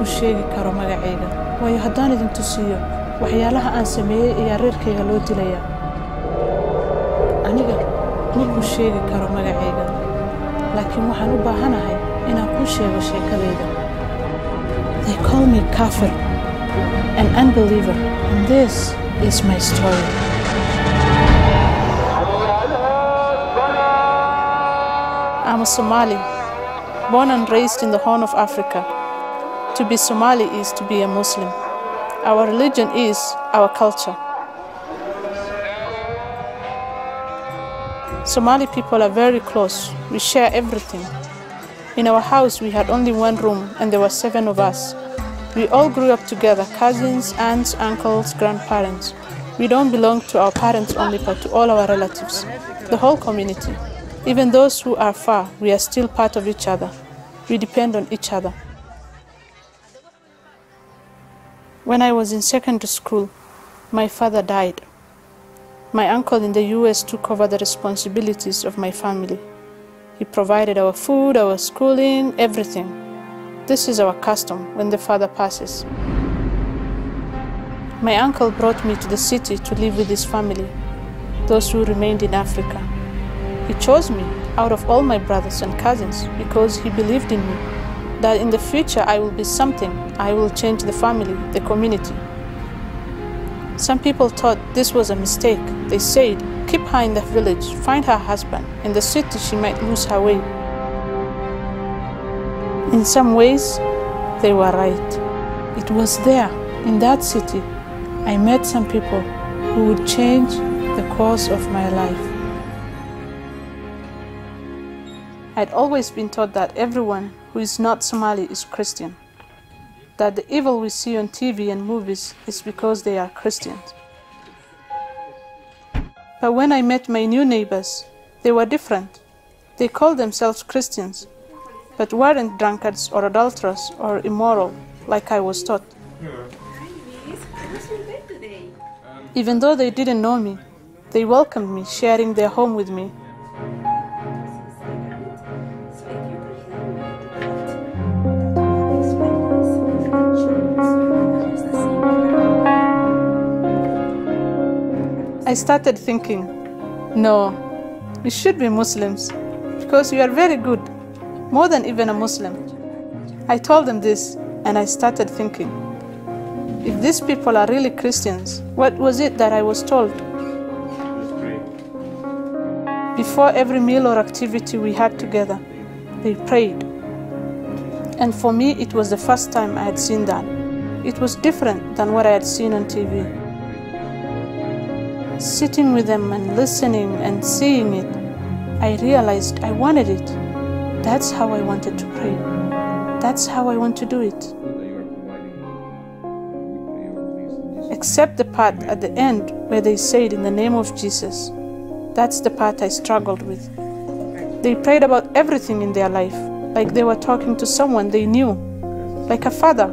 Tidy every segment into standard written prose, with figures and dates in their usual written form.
ku sheegi karo magacayga waayo haddaan idin tusiyo waxyaalaha aan sameeyay ayaa reerkayga loo dilayaa aniga ma ku sheegi karo magacayga laakiin waxaan u baahanahay inaan ku sheego sheekadayda They call me kafir, an unbeliever, and this is my story. I'm a Somali, born and raised in the Horn of Africa. To be Somali is to be a Muslim. Our religion is our culture. Somali people are very close. We share everything. In our house, we had only one room, and there were 7 of us. We all grew up together, cousins, aunts, uncles, grandparents. We don't belong to our parents only, but to all our relatives, the whole community. Even those who are far, we are still part of each other. We depend on each other. When I was in secondary school, my father died. My uncle in the US took over the responsibilities of my family. He provided our food, our schooling, everything. This is our custom when the father passes. My uncle brought me to the city to live with his family, those who remained in Africa. He chose me out of all my brothers and cousins because he believed in me, that in the future I will be something. I will change the family, the community. Some people thought this was a mistake. They said, keep her in the village, find her husband. In the city, she might lose her way. In some ways, they were right. It was there, in that city, I met some people who would change the course of my life. I'd always been taught that everyone who is not Somali is Christian, that the evil we see on TV and movies is because they are Christians. But when I met my new neighbors, they were different. They called themselves Christians, but weren't drunkards or adulterers or immoral, like I was taught. Even though they didn't know me, they welcomed me, sharing their home with me. I started thinking, no, we should be Muslims because we are very good, more than even a Muslim. I told them this and I started thinking, if these people are really Christians, what was it that I was told? Before every meal or activity we had together, they prayed. And for me, it was the first time I had seen that. It was different than what I had seen on TV. Sitting with them and listening and seeing it, I realized I wanted it. That's how I wanted to pray. That's how I want to do it. Except the part at the end where they said in the name of Jesus. That's the part I struggled with. They prayed about everything in their life, like they were talking to someone they knew, like a father.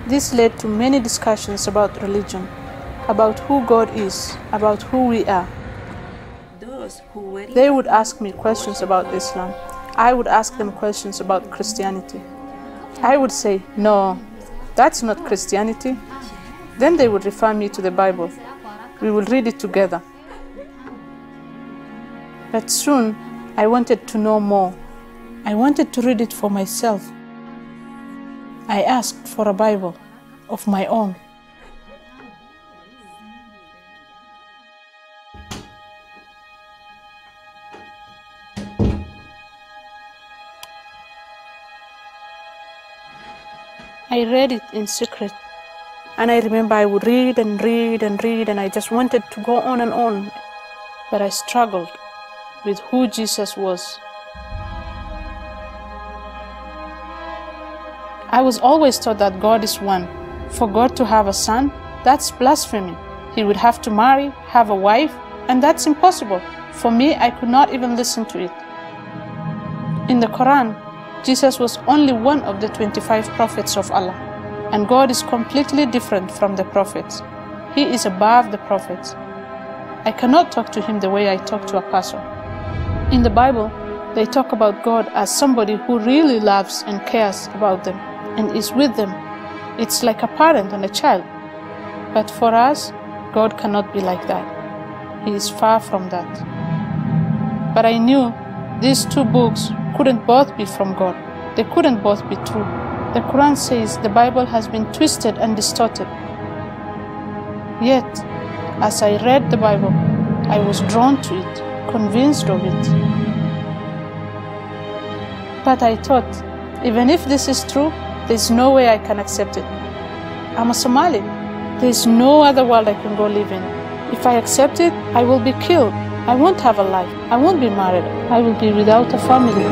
This led to many discussions about religion, about who God is, about who we are. They would ask me questions about Islam. I would ask them questions about Christianity. I would say, no, that's not Christianity. Then they would refer me to the Bible. We will read it together. But soon, I wanted to know more. I wanted to read it for myself. I asked for a Bible of my own. I read it in secret, and I remember I would read and read and read, and I just wanted to go on and on, but I struggled with who Jesus was. I was always taught that God is one. For God to have a son, that's blasphemy. He would have to marry, have a wife, and that's impossible. For me, I could not even listen to it. In the Quran, Jesus was only one of the 25 prophets of Allah, and God is completely different from the prophets. He is above the prophets. I cannot talk to him the way I talk to a pastor. In the Bible, they talk about God as somebody who really loves and cares about them and is with them. It's like a parent and a child. But for us, God cannot be like that. He is far from that. But I knew these two books couldn't both be from God. They couldn't both be true. The Quran says the Bible has been twisted and distorted. Yet, as I read the Bible, I was drawn to it, convinced of it. But I thought, even if this is true, there's no way I can accept it. I'm a Somali. There's no other world I can go live in. If I accept it, I will be killed. I won't have a life. I won't be married. I will be without a family.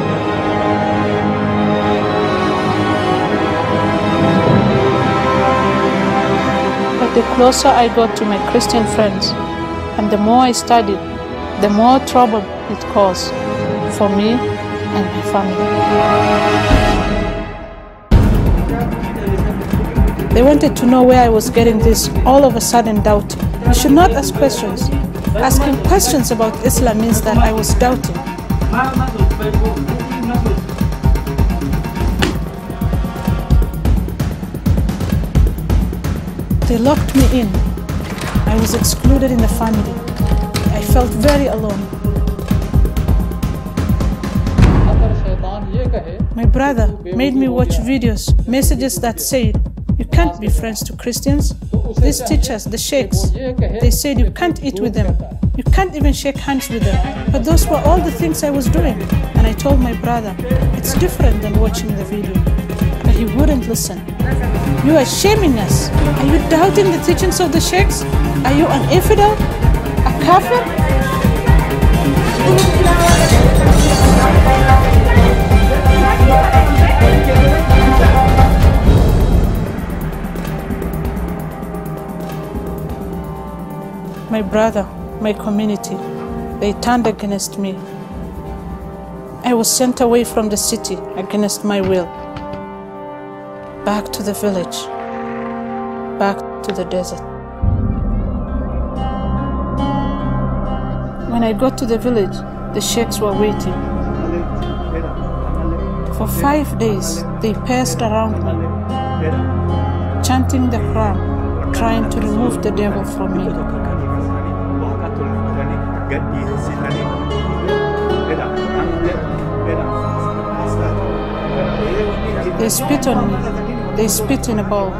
But the closer I got to my Christian friends, and the more I studied, the more trouble it caused for me and my family. They wanted to know where I was getting this all of a sudden doubting. You should not ask questions. Asking questions about Islam means that I was doubting. They locked me in. I was excluded in the family. I felt very alone. My brother made me watch videos, messages that said, "You can't be friends to Christians." These teachers, the sheikhs, they said you can't eat with them. You can't even shake hands with them. But those were all the things I was doing. And I told my brother, it's different than watching the video. But he wouldn't listen. You are shaming us. Are you doubting the teachings of the sheikhs? Are you an infidel? A kafir? My brother, my community, they turned against me. I was sent away from the city against my will. Back to the village, back to the desert. When I got to the village, the sheikhs were waiting. For 5 days, they passed around me, chanting the Quran, trying to remove the devil from me. They spit on me, they spit in a bowl,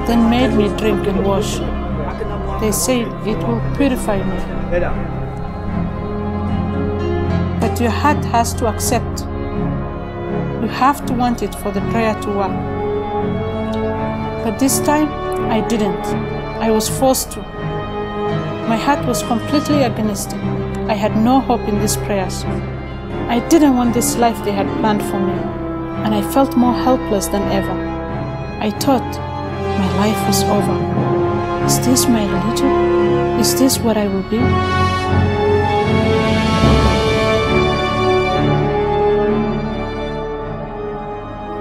then made me drink and wash. They said it will purify me. But your heart has to accept. You have to want it for the prayer to work. But this time, I didn't. I was forced to. My heart was completely against it. I had no hope in these prayers. I didn't want this life they had planned for me, and I felt more helpless than ever. I thought my life was over. Is this my religion? Is this what I will be?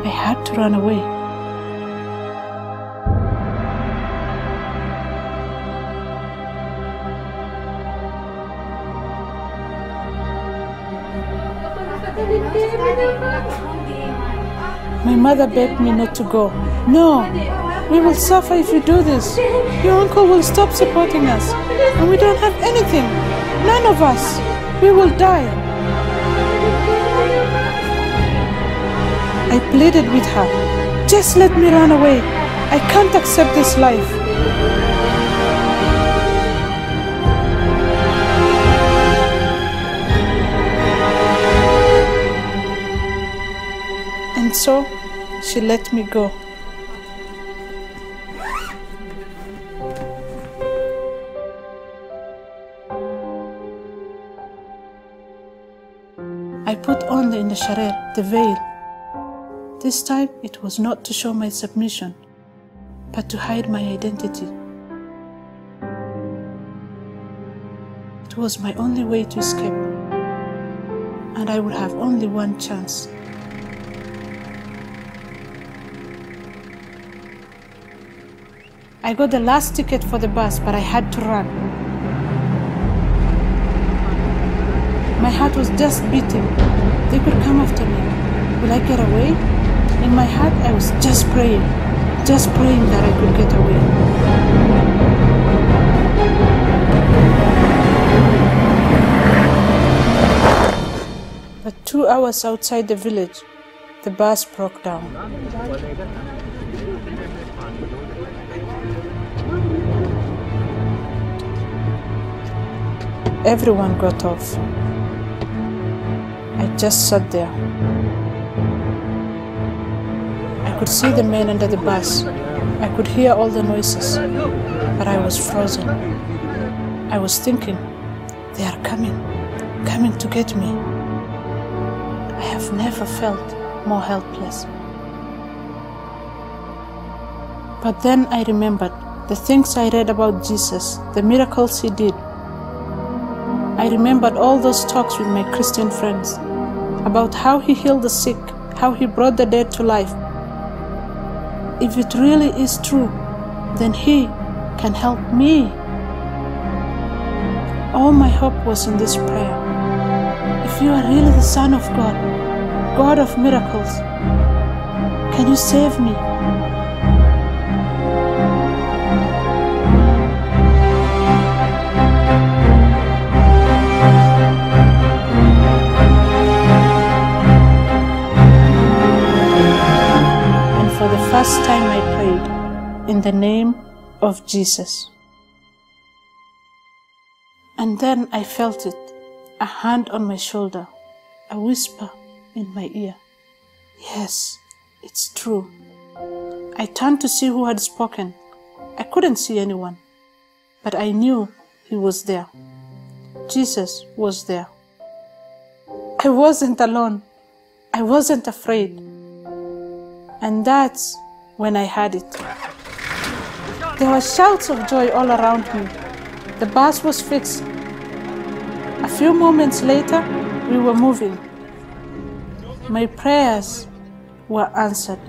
I had to run away. My mother begged me not to go. No, we will suffer if you do this. Your uncle will stop supporting us, and we don't have anything. None of us. We will die. I pleaded with her. Just let me run away. I can't accept this life. And so, she let me go. I put on the sharer, the veil. This time, it was not to show my submission, but to hide my identity. It was my only way to escape, and I would have only one chance. I got the last ticket for the bus, but I had to run. My heart was just beating. They could come after me. Will I get away? In my heart, I was just praying that I could get away. But 2 hours outside the village, the bus broke down. Everyone got off. I just sat there. I could see the men under the bus. I could hear all the noises, but I was frozen. I was thinking, they are coming to get me. I have never felt more helpless. But then I remembered the things I read about Jesus, the miracles he did. I remembered all those talks with my Christian friends about how he healed the sick, how he brought the dead to life. If it really is true, then he can help me. All my hope was in this prayer. If you are really the Son of God, God of miracles, can you save me? For the first time I prayed in the name of Jesus. And then I felt it, a hand on my shoulder, a whisper in my ear. Yes, it's true. I turned to see who had spoken. I couldn't see anyone, but I knew he was there. Jesus was there. I wasn't alone. I wasn't afraid. And that's when I had it. There were shouts of joy all around me. The bus was fixed. A few moments later, we were moving. My prayers were answered.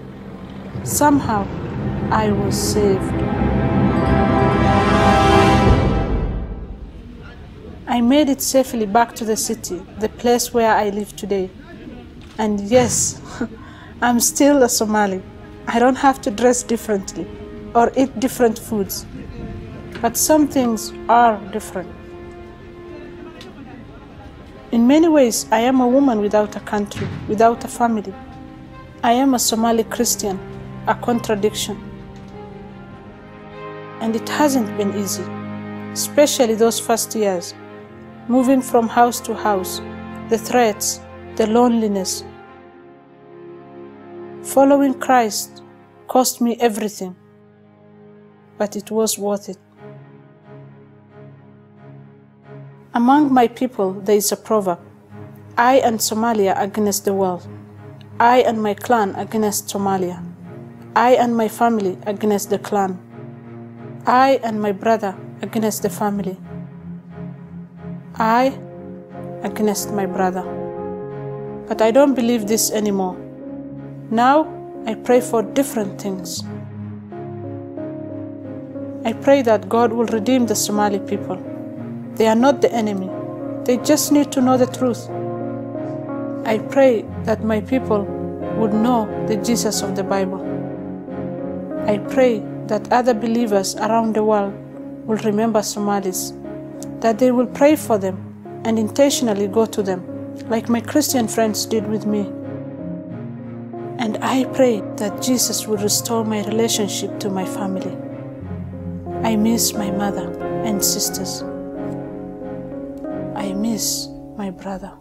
Somehow, I was saved. I made it safely back to the city, the place where I live today. And yes, I'm still a Somali. I don't have to dress differently or eat different foods. But some things are different. In many ways, I am a woman without a country, without a family. I am a Somali Christian, a contradiction. And it hasn't been easy, especially those first years, moving from house to house, the threats, the loneliness. Following Christ cost me everything, but it was worth it. Among my people, there is a proverb: I and Somalia against the world. I and my clan against Somalia. I and my family against the clan. I and my brother against the family. I against my brother. But I don't believe this anymore. Now, I pray for different things. I pray that God will redeem the Somali people. They are not the enemy. They just need to know the truth. I pray that my people would know the Jesus of the Bible. I pray that other believers around the world will remember Somalis, that they will pray for them and intentionally go to them, like my Christian friends did with me. And I pray that Jesus will restore my relationship to my family. I miss my mother and sisters. I miss my brother.